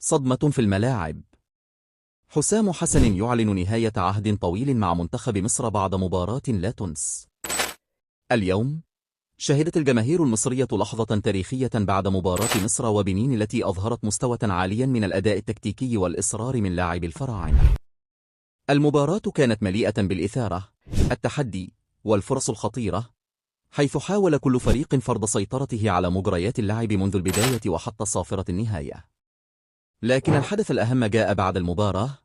صدمة في الملاعب. حسام حسن يعلن نهاية عهد طويل مع منتخب مصر بعد مباراة لا تنس. اليوم شهدت الجماهير المصرية لحظة تاريخية بعد مباراة مصر وبنين التي أظهرت مستوى عاليا من الأداء التكتيكي والإصرار من لاعبي الفراعنة. المباراة كانت مليئة بالإثارة، التحدي، والفرص الخطيرة، حيث حاول كل فريق فرض سيطرته على مجريات اللعب منذ البداية وحتى صافرة النهاية. لكن الحدث الأهم جاء بعد المباراة،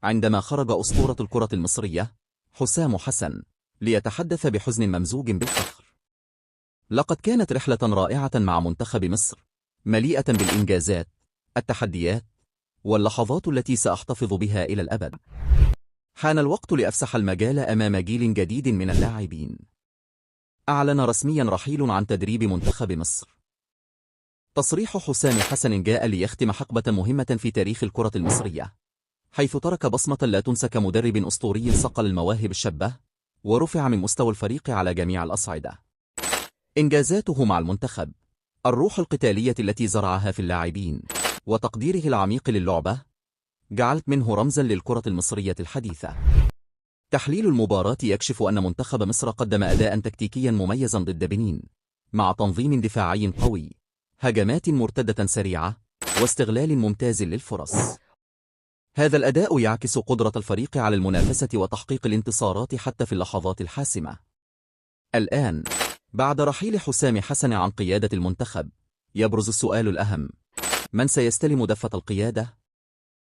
عندما خرج أسطورة الكرة المصرية حسام حسن ليتحدث بحزن ممزوج بالفخر. لقد كانت رحلة رائعة مع منتخب مصر، مليئة بالإنجازات، التحديات، واللحظات التي سأحتفظ بها إلى الأبد. حان الوقت لأفسح المجال أمام جيل جديد من اللاعبين. أعلن رسميا رحيل عن تدريب منتخب مصر. تصريح حسام حسن جاء ليختم حقبة مهمة في تاريخ الكرة المصرية، حيث ترك بصمة لا تنسى كمدرب أسطوري صقل المواهب الشابة، ورفع من مستوى الفريق على جميع الأصعدة. إنجازاته مع المنتخب، الروح القتالية التي زرعها في اللاعبين، وتقديره العميق للعبة، جعلت منه رمزا للكرة المصرية الحديثة. تحليل المباراة يكشف أن منتخب مصر قدم أداء تكتيكيا مميزا ضد بنين، مع تنظيم دفاعي قوي، هجمات مرتدة سريعة، واستغلال ممتاز للفرص. هذا الأداء يعكس قدرة الفريق على المنافسة وتحقيق الانتصارات حتى في اللحظات الحاسمة. الآن، بعد رحيل حسام حسن عن قيادة المنتخب، يبرز السؤال الأهم: من سيستلم دفة القيادة؟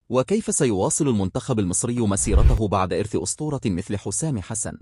وكيف سيواصل المنتخب المصري مسيرته بعد إرث أسطورة مثل حسام حسن؟